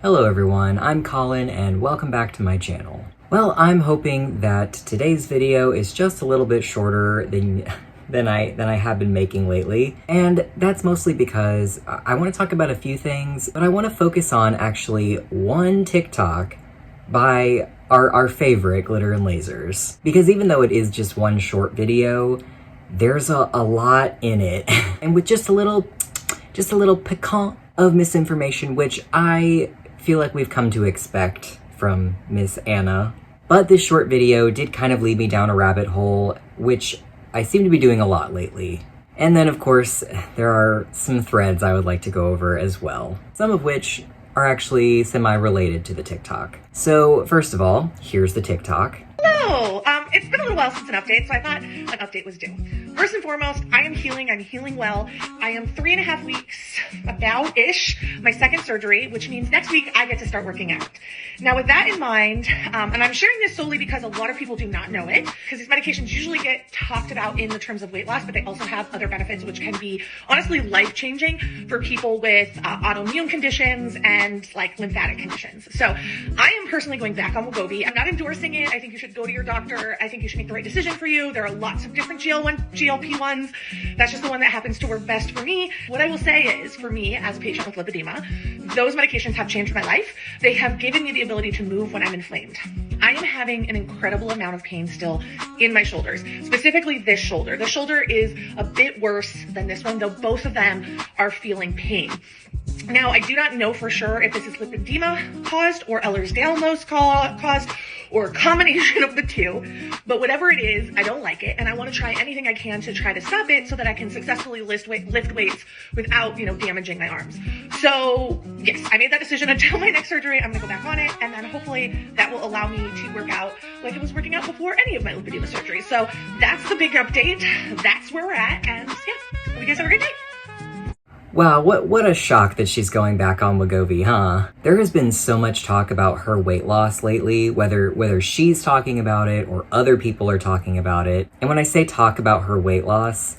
Hello everyone, I'm Colin and welcome back to my channel. Well, I'm hoping that today's video is just a little bit shorter than I have been making lately. And that's mostly because I want to talk about a few things, but I want to focus on actually one TikTok by our favorite GlitterAndLazers. Because even though it is just one short video, there's a lot in it. And with just a little piquant of misinformation, which I feel like we've come to expect from Miss Anna. But this short video did kind of lead me down a rabbit hole, which I seem to be doing a lot lately. And then of course, there are some threads I would like to go over as well, some of which are actually semi-related to the TikTok. So first of all, here's the TikTok. Hello! It's been a little while since an update, so I thought an update was due. First and foremost, I'm healing well. I am 3.5 weeks, about-ish, my second surgery, which means next week I get to start working out. Now with that in mind, and I'm sharing this solely because a lot of people do not know it, because these medications usually get talked about in the terms of weight loss, but they also have other benefits which can be honestly life-changing for people with autoimmune conditions and like lymphatic conditions. So I am personally going back on Wegovy. I'm not endorsing it. I think you should go to your doctor. I think you should make the right decision for you. There are lots of different GLP-1s. That's just the one that happens to work best for me. What I will say is, for me as a patient with lipedema, those medications have changed my life. They have given me the ability to move when I'm inflamed. I am having an incredible amount of pain still in my shoulders, specifically this shoulder. The shoulder is a bit worse than this one, though both of them are feeling pain. Now, I do not know for sure if this is lipedema caused or Ehlers-Danlos caused or a combination of the two, but whatever it is, I don't like it, and I want to try anything I can to try to stop it so that I can successfully lift weights without, damaging my arms. So yes, I made that decision. Until my next surgery, I'm gonna go back on it, and then hopefully that will allow me to work out like I was working out before any of my lipedema surgeries. So that's the big update. That's where we're at, and yeah, hope you guys have a great night. Wow, what a shock that she's going back on Wegovy, huh? There has been so much talk about her weight loss lately, whether she's talking about it or other people are talking about it. And when I say talk about her weight loss,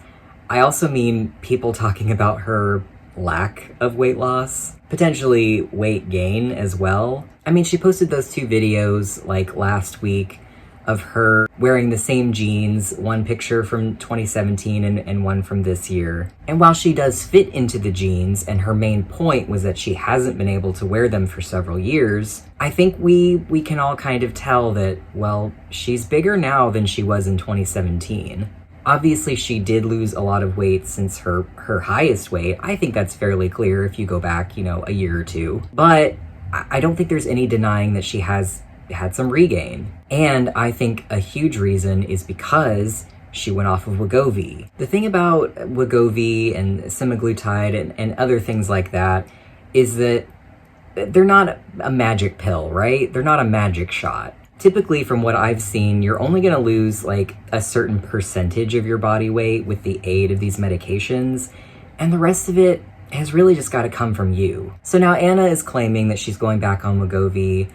I also mean people talking about her lack of weight loss, potentially weight gain as well. I mean, she posted those two videos like last week of her wearing the same jeans, one picture from 2017 and one from this year. And while she does fit into the jeans, and her main point was that she hasn't been able to wear them for several years, I think we can all kind of tell that, well, she's bigger now than she was in 2017. Obviously, she did lose a lot of weight since her highest weight. I think that's fairly clear if you go back, a year or two. But I don't think there's any denying that she has had some regain. And I think a huge reason is because she went off of Wegovy. The thing about Wegovy and semaglutide and other things like that is that they're not a magic pill, right? They're not a magic shot. Typically, from what I've seen, you're only gonna lose like a certain percentage of your body weight with the aid of these medications, and the rest of it has really just gotta come from you. So now Anna is claiming that she's going back on Wegovy,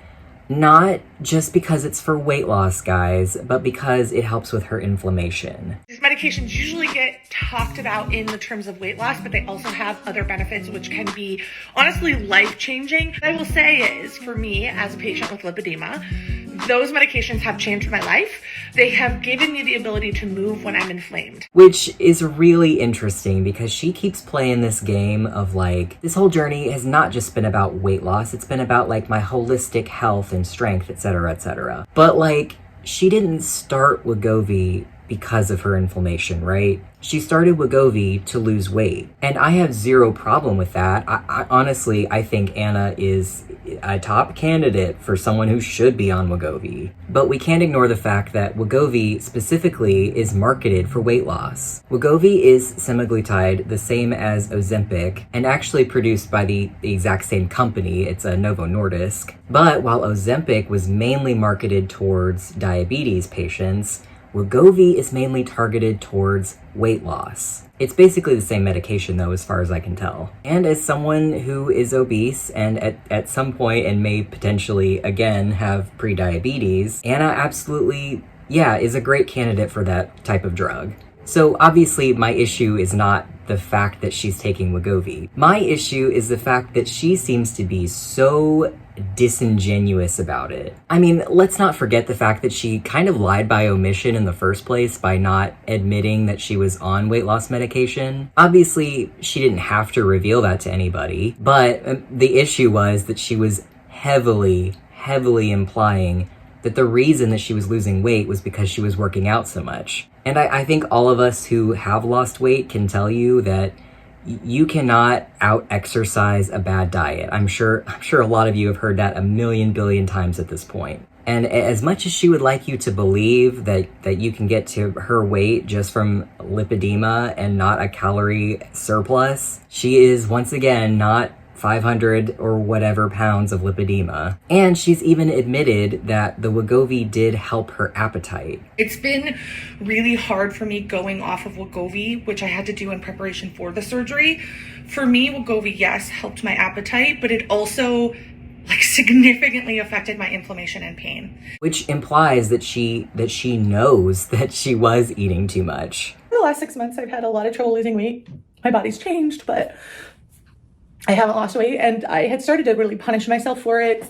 not just because it's for weight loss, guys, but because it helps with her inflammation. These medications usually get talked about in the terms of weight loss, but they also have other benefits which can be honestly life-changing. What I will say is, for me as a patient with lipedema, those medications have changed my life. They have given me the ability to move when I'm inflamed. Which is really interesting because she keeps playing this game of like, this whole journey has not just been about weight loss, it's been about like my holistic health and strength, etc., etc. But like, she didn't start Wegovy because of her inflammation, right? She started Wegovy to lose weight. And I have zero problem with that. I honestly, I think Anna is a top candidate for someone who should be on Wegovy. But we can't ignore the fact that Wegovy specifically is marketed for weight loss. Wegovy is semaglutide, the same as Ozempic, and actually produced by the exact same company. It's a Novo Nordisk. But while Ozempic was mainly marketed towards diabetes patients, Wegovy is mainly targeted towards weight loss. It's basically the same medication though, as far as I can tell. And as someone who is obese and at some point and may potentially again have pre-diabetes, Anna absolutely, is a great candidate for that type of drug. So obviously my issue is not the fact that she's taking Wegovy. My issue is the fact that she seems to be so disingenuous about it. I mean, let's not forget the fact that she kind of lied by omission in the first place by not admitting that she was on weight loss medication. Obviously, she didn't have to reveal that to anybody, but the issue was that she was heavily implying that the reason that she was losing weight was because she was working out so much. And I think all of us who have lost weight can tell you that you cannot out-exercise a bad diet. I'm sure a lot of you have heard that a million billion times at this point. And as much as she would like you to believe that you can get to her weight just from lipedema and not a calorie surplus, she is once again not 500 or whatever pounds of lipedema. And she's even admitted that the Wegovy did help her appetite. It's been really hard for me going off of Wegovy, which I had to do in preparation for the surgery. For me, Wegovy, yes, helped my appetite, but it also significantly affected my inflammation and pain. Which implies that she knows that she was eating too much. For the last 6 months, I've had a lot of trouble losing weight. My body's changed, but I haven't lost weight, and I had started to really punish myself for it,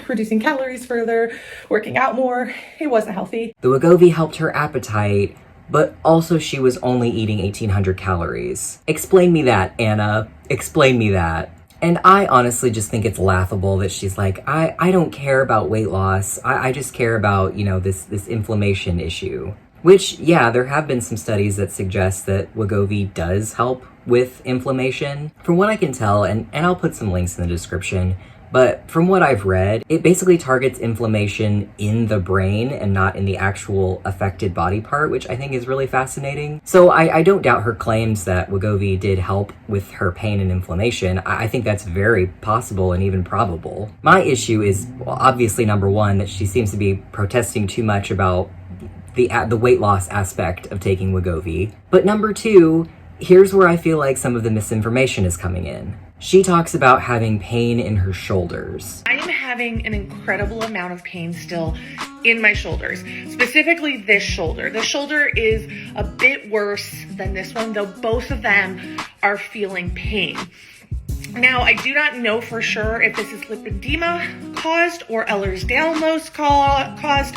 reducing calories further, working out more. It wasn't healthy. The Wegovy helped her appetite, but also she was only eating 1,800 calories. Explain me that, Anna. Explain me that. And I honestly just think it's laughable that she's like, I don't care about weight loss. I just care about, this inflammation issue. Which, yeah, there have been some studies that suggest that Wegovy does help with inflammation. From what I can tell, and I'll put some links in the description, but from what I've read, it basically targets inflammation in the brain and not in the actual affected body part, which I think is really fascinating. So I don't doubt her claims that Wegovy did help with her pain and inflammation. I think that's very possible and even probable. My issue is, well, obviously, number one, that she seems to be protesting too much about the weight loss aspect of taking Wegovy. But number two, here's where I feel like some of the misinformation is coming in. She talks about having pain in her shoulders. I am having an incredible amount of pain still in my shoulders, specifically this shoulder. This shoulder is a bit worse than this one, though both of them are feeling pain. Now, I do not know for sure if this is lipedema caused or Ehlers-Danlos caused,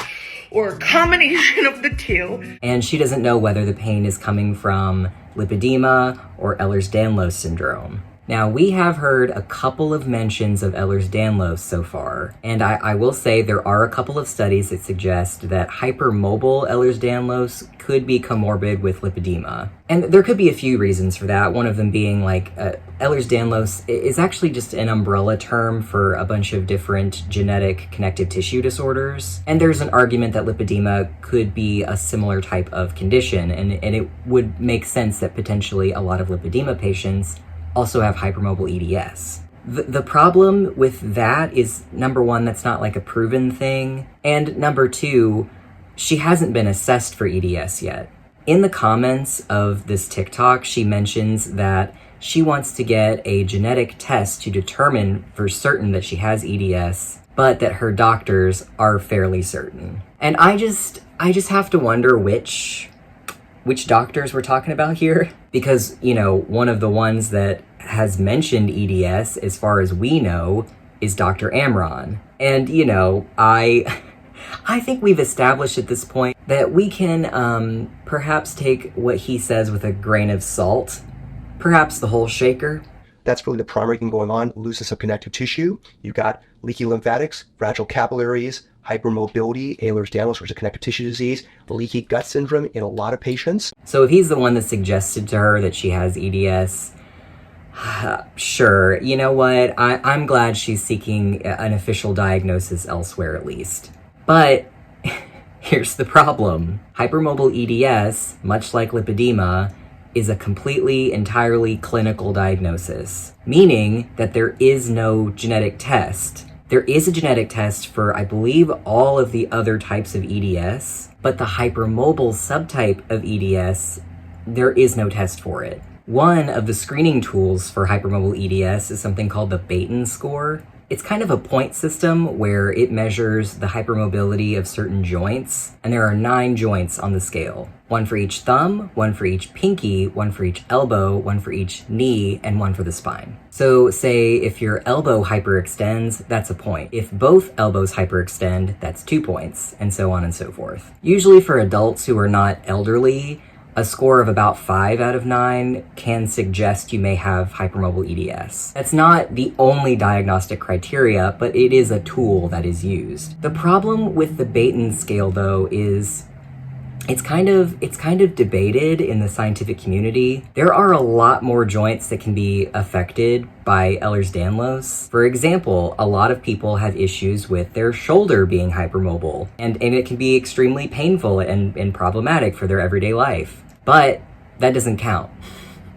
or a combination of the two. And she doesn't know whether the pain is coming from lipedema or Ehlers-Danlos syndrome. Now, we have heard a couple of mentions of Ehlers-Danlos so far, and I will say there are a couple of studies that suggest that hypermobile Ehlers-Danlos could be comorbid with lipedema. And there could be a few reasons for that, one of them being Ehlers-Danlos is actually just an umbrella term for a bunch of different genetic connective tissue disorders. And there's an argument that lipedema could be a similar type of condition, and it would make sense that potentially a lot of lipedema patients also have hypermobile EDS. The problem with that is, number one, that's not like a proven thing, and number two, she hasn't been assessed for EDS yet. In the comments of this TikTok, she mentions that she wants to get a genetic test to determine for certain that she has EDS, but that her doctors are fairly certain. And I just have to wonder which doctors we're talking about here, because, one of the ones that has mentioned EDS, as far as we know, is Dr. Amron. And, I think we've established at this point that we can perhaps take what he says with a grain of salt, perhaps the whole shaker. That's really the primary thing going on, looseness of connective tissue. You've got leaky lymphatics, fragile capillaries, hypermobility, Ehlers-Danlos, which is a connective tissue disease, leaky gut syndrome in a lot of patients. So if he's the one that suggested to her that she has EDS, sure, you know what? I'm glad she's seeking an official diagnosis elsewhere at least. But here's the problem. Hypermobile EDS, much like lipedema, is a completely, entirely clinical diagnosis, meaning that there is no genetic test. There is a genetic test for, I believe, all of the other types of EDS, but the hypermobile subtype of EDS, there is no test for it. One of the screening tools for hypermobile EDS is something called the Baton score. It's kind of a point system where it measures the hypermobility of certain joints, and there are 9 joints on the scale. 1 for each thumb, 1 for each pinky, 1 for each elbow, 1 for each knee, and 1 for the spine. So say if your elbow hyperextends, that's a point. If both elbows hyperextend, that's 2 points, and so on and so forth. Usually for adults who are not elderly, a score of about 5 out of 9 can suggest you may have hypermobile EDS. That's not the only diagnostic criteria, but it is a tool that is used. The problem with the Baton scale, though, is it's kind of debated in the scientific community. There are a lot more joints that can be affected by Ehlers-Danlos. For example, a lot of people have issues with their shoulder being hypermobile, and it can be extremely painful and problematic for their everyday life. But that doesn't count.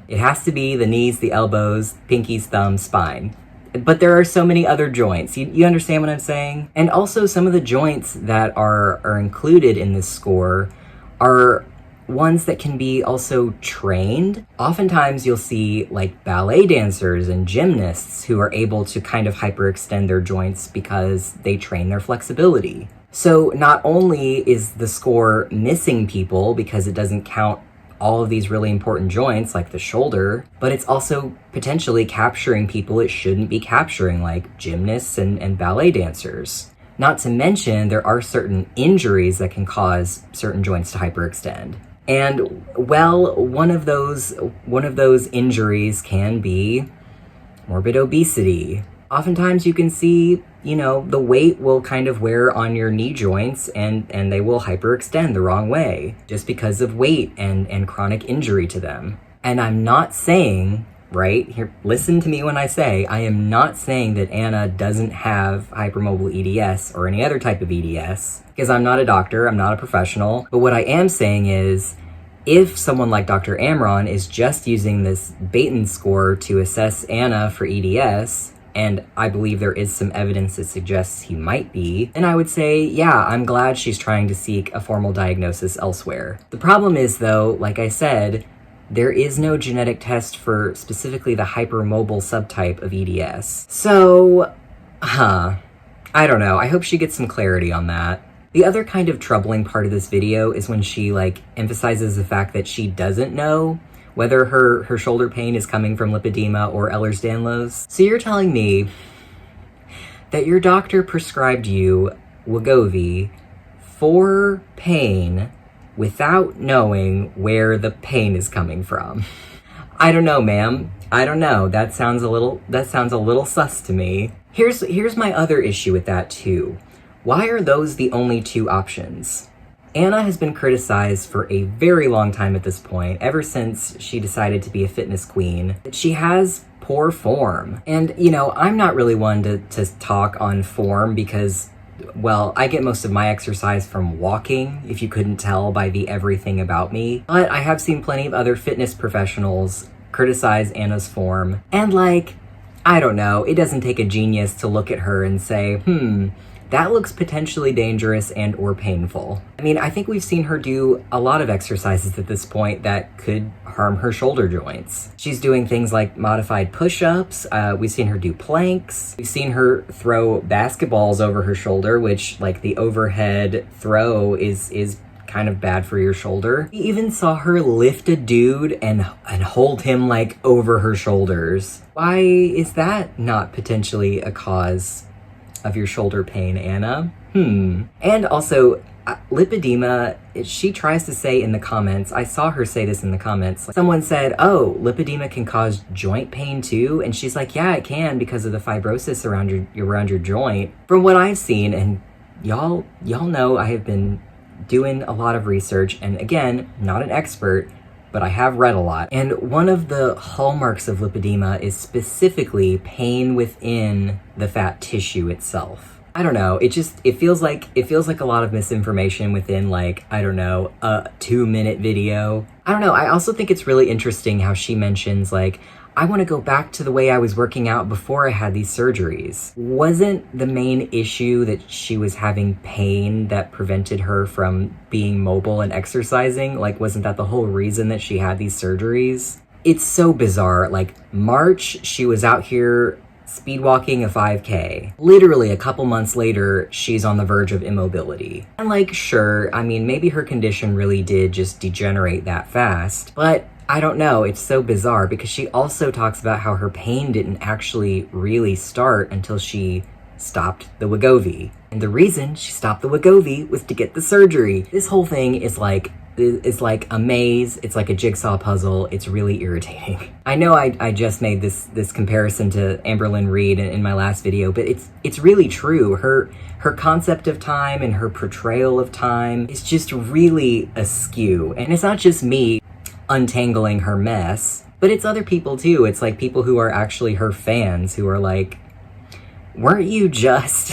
It has to be the knees, the elbows, pinkies, thumbs, spine. But there are so many other joints. You understand what I'm saying? And also some of the joints that are included in this score are ones that can be also trained. Oftentimes you'll see like ballet dancers and gymnasts who are able to kind of hyperextend their joints because they train their flexibility. So not only is the score missing people because it doesn't count all of these really important joints like the shoulder, but it's also potentially capturing people it shouldn't be capturing, like gymnasts and ballet dancers. Not to mention, there are certain injuries that can cause certain joints to hyperextend. And, well, one of those injuries can be morbid obesity. Oftentimes you can see, the weight will kind of wear on your knee joints and they will hyperextend the wrong way just because of weight and chronic injury to them. And I'm not saying, right here, listen to me when I say, I am not saying that Anna doesn't have hypermobile EDS or any other type of EDS, because I'm not a doctor, I'm not a professional. But what I am saying is, if someone like Dr. Amron is just using this Baton score to assess Anna for EDS, and I believe there is some evidence that suggests he might be, then I would say, yeah, I'm glad she's trying to seek a formal diagnosis elsewhere. The problem is, though, like I said, there is no genetic test for specifically the hypermobile subtype of EDS. So, I don't know. I hope she gets some clarity on that. The other kind of troubling part of this video is when she, emphasizes the fact that she doesn't know whether her shoulder pain is coming from lipedema or Ehlers-Danlos. So you're telling me that your doctor prescribed you Wegovy for pain without knowing where the pain is coming from. I don't know, ma'am. I don't know. That sounds a little sus to me. Here's my other issue with that too. Why are those the only 2 options? Anna has been criticized for a very long time at this point, ever since she decided to be a fitness queen, that she has poor form. And, I'm not really one to talk on form because, well, I get most of my exercise from walking, if you couldn't tell by the everything about me. But I have seen plenty of other fitness professionals criticize Anna's form. And I don't know, it doesn't take a genius to look at her and say, that looks potentially dangerous and or painful. I mean, I think we've seen her do a lot of exercises at this point that could harm her shoulder joints. She's doing things like modified push-ups. We've seen her do planks. We've seen her throw basketballs over her shoulder, which the overhead throw is kind of bad for your shoulder. We even saw her lift a dude and hold him over her shoulders. Why is that not potentially a cause of your shoulder pain, Anna? And also, lipedema, she tries to say in the comments, I saw her say this in the comments, someone said, oh, lipedema can cause joint pain too? And she's like, yeah, it can because of the fibrosis around your joint. From what I've seen, and y'all know I have been doing a lot of research, and again, not an expert, but I have read a lot. And one of the hallmarks of lipedema is specifically pain within the fat tissue itself. I don't know, it feels like a lot of misinformation within a 2-minute video. I don't know, I also think it's really interesting how she mentions I want to go back to the way I was working out before I had these surgeries. Wasn't the main issue that she was having pain that prevented her from being mobile and exercising? Wasn't that the whole reason that she had these surgeries? It's so bizarre. March, she was out here speed walking a 5K. Literally a couple months later, she's on the verge of immobility. And like, sure, I mean, maybe her condition really did just degenerate that fast, but I don't know, it's so bizarre because she also talks about how her pain didn't actually really start until she stopped the Wegovy. And the reason she stopped the Wegovy was to get the surgery. This whole thing is like a maze. It's like a jigsaw puzzle. It's really irritating. I know I just made this comparison to Amberlynn Reid in my last video, but it's really true. Her concept of time and her portrayal of time is just really askew. And it's not just me untangling her mess, but it's other people too. It's like people who are actually her fans who are like, weren't you just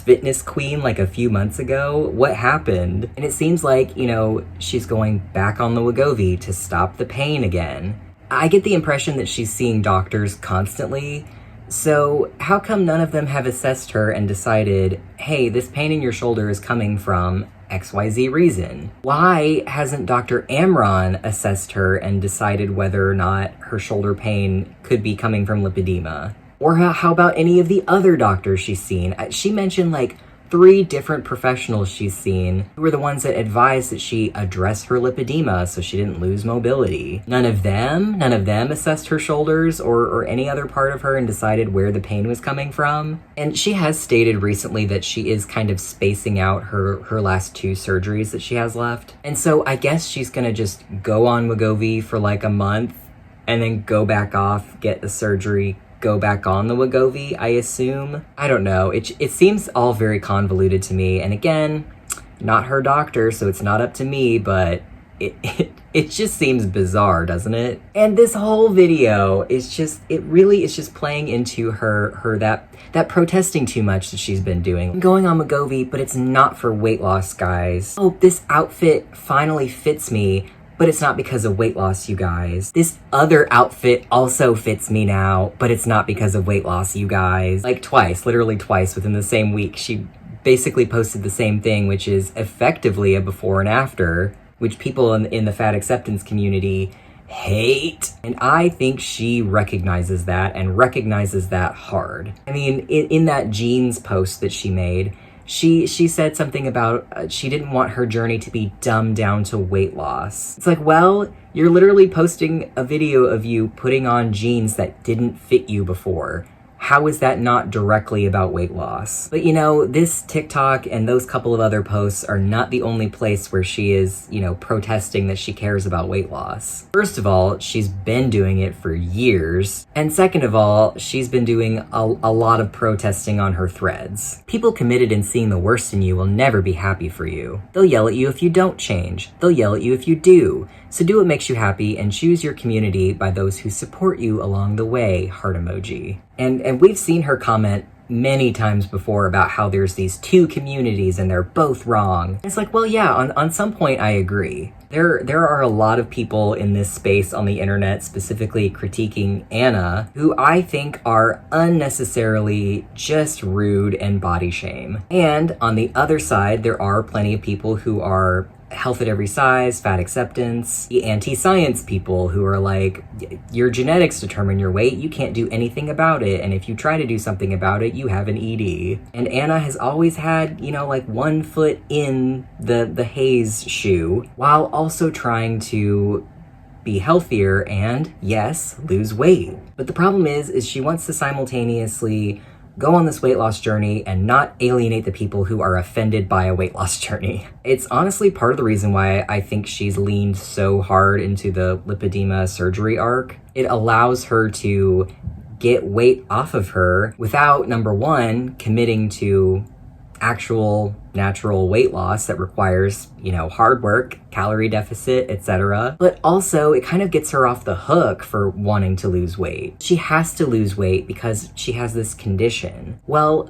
fitness queen like a few months ago? What happened? And it seems like, you know, she's going back on the Wegovy to stop the pain again. I get the impression that she's seeing doctors constantly. So how come none of them have assessed her and decided, hey, this pain in your shoulder is coming from XYZ reason? Why hasn't Dr. Amron assessed her and decided whether or not her shoulder pain could be coming from lipedema? Or how about any of the other doctors she's seen? She mentioned like 3 different professionals she's seen who were the ones that advised that she address her lipedema so she didn't lose mobility. None of them assessed her shoulders or any other part of her and decided where the pain was coming from. And she has stated recently that she is kind of spacing out her last 2 surgeries that she has left. And so I guess she's gonna just go on Wegovy for like a month and then go back off, get the surgery, go back on the Wegovy, I assume. I don't know. It seems all very convoluted to me. And again, not her doctor, so it's not up to me, but it just seems bizarre, doesn't it? And this whole video is just, it really is just playing into her that protesting too much that she's been doing. I'm going on Wegovy, but it's not for weight loss, guys. Oh, this outfit finally fits me, but it's not because of weight loss, you guys. This other outfit also fits me now, but it's not because of weight loss, you guys. Like twice, literally twice within the same week, she basically posted the same thing, which is effectively a before and after, which people in the fat acceptance community hate. And I think she recognizes that and recognizes that hard. I mean, in that jeans post that she made, she said something about she didn't want her journey to be dumbed down to weight loss. It's like, well, you're literally posting a video of you putting on jeans that didn't fit you before. How is that not directly about weight loss? But you know, this TikTok and those couple of other posts are not the only place where she is, you know, protesting that she cares about weight loss. First of all, she's been doing it for years. And second of all, she's been doing a lot of protesting on her threads. People committed in seeing the worst in you will never be happy for you. They'll yell at you if you don't change. They'll yell at you if you do. So do what makes you happy and choose your community by those who support you along the way, heart emoji. And we've seen her comment many times before about how there's these 2 communities and they're both wrong. It's like, well, yeah, on some point I agree. There are a lot of people in this space on the internet, specifically critiquing Anna, who I think are unnecessarily just rude and body shame. And on the other side, there are plenty of people who are health at every size, fat acceptance, the anti-science people who are like, your genetics determine your weight, you can't do anything about it, and if you try to do something about it, you have an ED. And Anna has always had, you know, like 1 foot in the Haze shoe, while also trying to be healthier and, yes, lose weight. But the problem is she wants to simultaneously go on this weight loss journey and not alienate the people who are offended by a weight loss journey. It's honestly part of the reason why I think she's leaned so hard into the lipedema surgery arc. It allows her to get weight off of her without, number 1, committing to actual natural weight loss that requires, you know, hard work, calorie deficit, etc. But also it kind of gets her off the hook for wanting to lose weight. She has to lose weight because she has this condition. Well,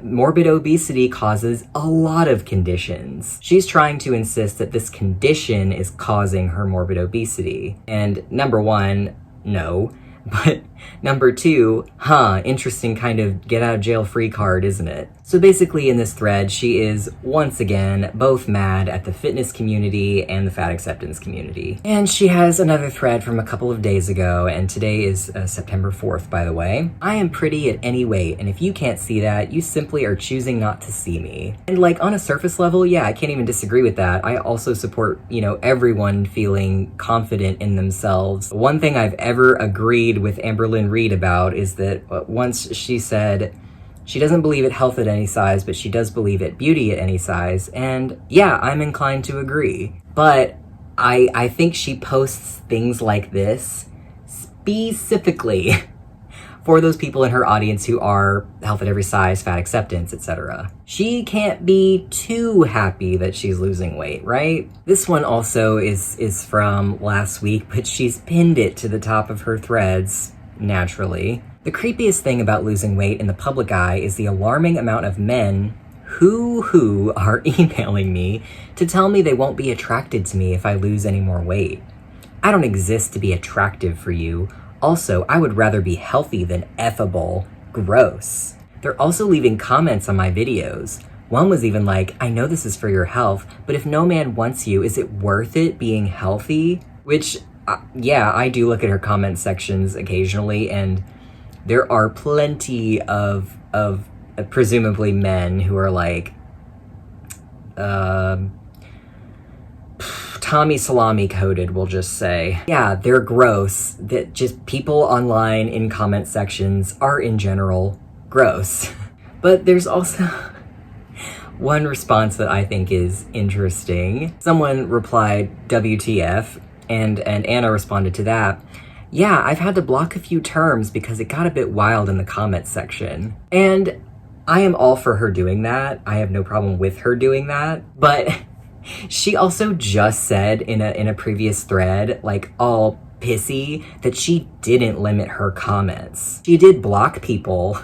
morbid obesity causes a lot of conditions. She's trying to insist that this condition is causing her morbid obesity. And number 1, no. But Number 2, interesting kind of get out of jail free card, isn't it? So basically in this thread, she is once again both mad at the fitness community and the fat acceptance community. And she has another thread from a couple of days ago, and today is September 4th, by the way. I am pretty at any weight, and if you can't see that, you simply are choosing not to see me. And like on a surface level, yeah, I can't even disagree with that. I also support, everyone feeling confident in themselves. One thing I've ever agreed with Amberlynn Reed about is that once she said, she doesn't believe at health at any size, but she does believe at beauty at any size. And yeah, I'm inclined to agree. But I think she posts things like this specifically for those people in her audience who are health at every size, fat acceptance, etc. She can't be too happy that she's losing weight, right? This one also is from last week, but she's pinned it to the top of her threads, naturally. The creepiest thing about losing weight in the public eye is the alarming amount of men who are emailing me to tell me they won't be attracted to me if I lose any more weight. I don't exist to be attractive for you. Also, I would rather be healthy than effable. Gross. They're also leaving comments on my videos. One was even like, I know this is for your health, but if no man wants you, is it worth it being healthy? Which, yeah, I do look at her comment sections occasionally, and there are plenty of presumably men who are like, Tommy Salami coded, we'll just say. Yeah, they're gross. That just people online in comment sections are in general gross. But there's also one response that I think is interesting. Someone replied, WTF, and Anna responded to that. Yeah, I've had to block a few terms because it got a bit wild in the comments section. And I am all for her doing that. I have no problem with her doing that. But she also just said in a previous thread, like all pissy, that she didn't limit her comments. She did block people,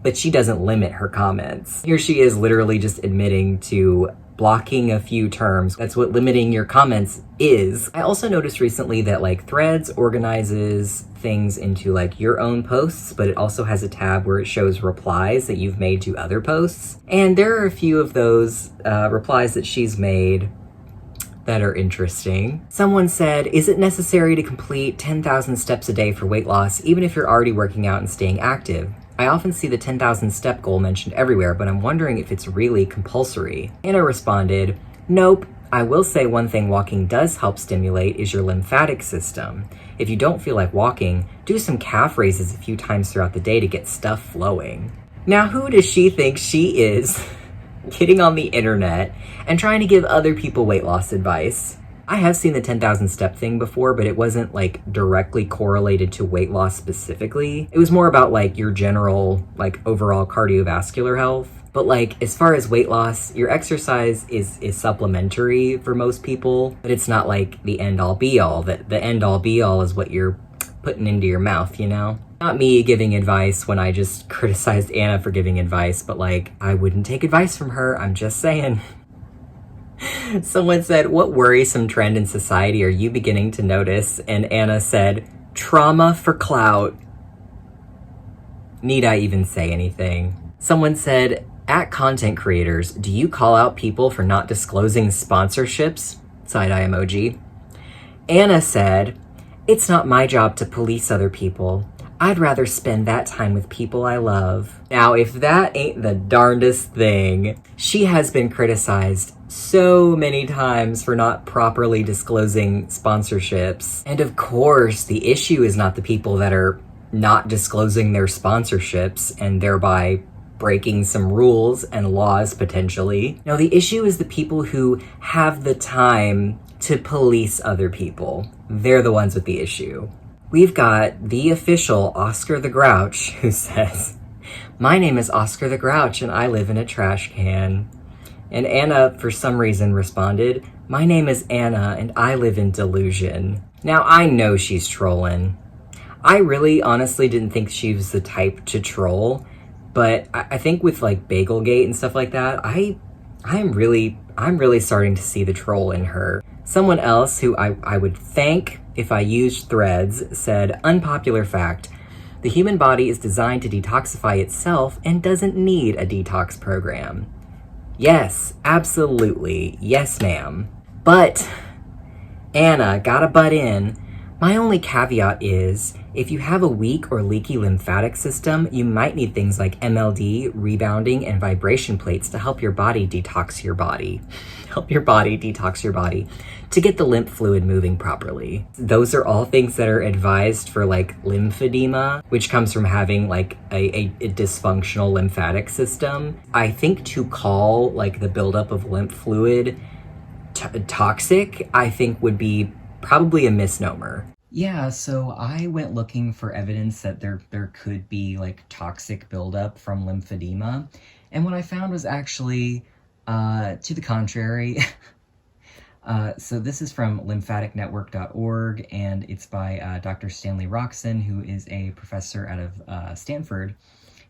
but she doesn't limit her comments. Here she is literally just admitting to blocking a few terms. That's what limiting your comments is. I also noticed recently that like Threads organizes things into like your own posts, but it also has a tab where it shows replies that you've made to other posts. And there are a few of those replies that she's made that are interesting. Someone said, is it necessary to complete 10,000 steps a day for weight loss, even if you're already working out and staying active? I often see the 10,000 step goal mentioned everywhere, but I'm wondering if it's really compulsory. Anna responded, nope. I will say one thing walking does help stimulate is your lymphatic system. If you don't feel like walking, do some calf raises a few times throughout the day to get stuff flowing. Now, who does she think she is getting on the internet and trying to give other people weight loss advice? I have seen the 10,000 step thing before, but it wasn't like directly correlated to weight loss specifically. It was more about like your general, like overall cardiovascular health. But like, as far as weight loss, your exercise is supplementary for most people, but it's not like the end all be all. The end all be all is what you're putting into your mouth, you know? Not me giving advice when I just criticized Anna for giving advice, but like, I wouldn't take advice from her, I'm just saying. Someone said, what worrisome trend in society are you beginning to notice? And Anna said, trauma for clout. Need I even say anything? Someone said, at content creators, do you call out people for not disclosing sponsorships? Side-eye emoji. Anna said, it's not my job to police other people. I'd rather spend that time with people I love. Now, if that ain't the darndest thing, she has been criticized so many times for not properly disclosing sponsorships. And of course, the issue is not the people that are not disclosing their sponsorships and thereby breaking some rules and laws potentially. No, the issue is the people who have the time to police other people. They're the ones with the issue. We've got the official Oscar the Grouch who says, my name is Oscar the Grouch and I live in a trash can. And Anna, for some reason, responded, my name is Anna and I live in delusion. Now, I know she's trolling. I really honestly didn't think she was the type to troll, but I think with like Bagelgate and stuff like that, I'm really starting to see the troll in her. Someone else who I would thank if I used Threads said, unpopular fact, The human body is designed to detoxify itself and doesn't need a detox program. Yes, absolutely. Yes, ma'am. But, Anna, gotta butt in. My only caveat is, if you have a weak or leaky lymphatic system, you might need things like MLD, rebounding, and vibration plates to help your body detox your body. Help your body detox your body to get the lymph fluid moving properly. Those are all things that are advised for like lymphedema, which comes from having like a dysfunctional lymphatic system. I think to call like the buildup of lymph fluid toxic, I think would be probably a misnomer. Yeah, so I went looking for evidence that there could be like toxic buildup from lymphedema, and what I found was actually to the contrary. So this is from lymphaticnetwork.org, and it's by Dr. Stanley Roxon, who is a professor out of Stanford,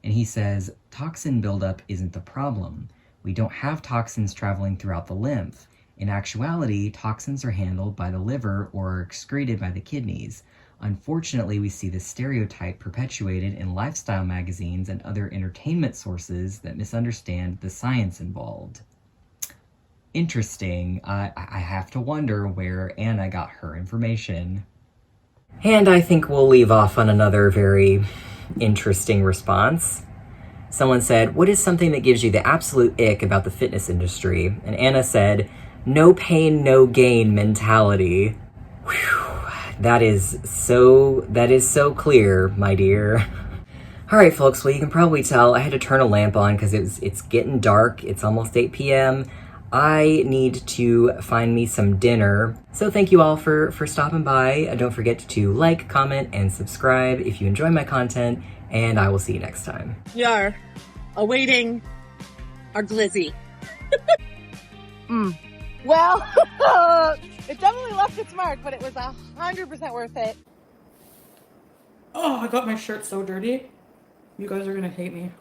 and he says, toxin buildup isn't the problem. We don't have toxins traveling throughout the lymph. In actuality, toxins are handled by the liver or are excreted by the kidneys. Unfortunately, we see this stereotype perpetuated in lifestyle magazines and other entertainment sources that misunderstand the science involved. Interesting. I have to wonder where Anna got her information. And I think we'll leave off on another very interesting response. Someone said, what is something that gives you the absolute ick about the fitness industry? And Anna said, no pain, no gain mentality. Whew, that is so clear, my dear. All right, folks, well, you can probably tell I had to turn a lamp on because it's getting dark. It's almost 8 p.m. I need to find me some dinner. So thank you all for stopping by. Don't forget to like, comment, and subscribe if you enjoy my content, and I will see you next time. We are awaiting our glizzy. Well, it definitely left its mark, but it was 100% worth it. Oh, I got my shirt so dirty. You guys are gonna hate me.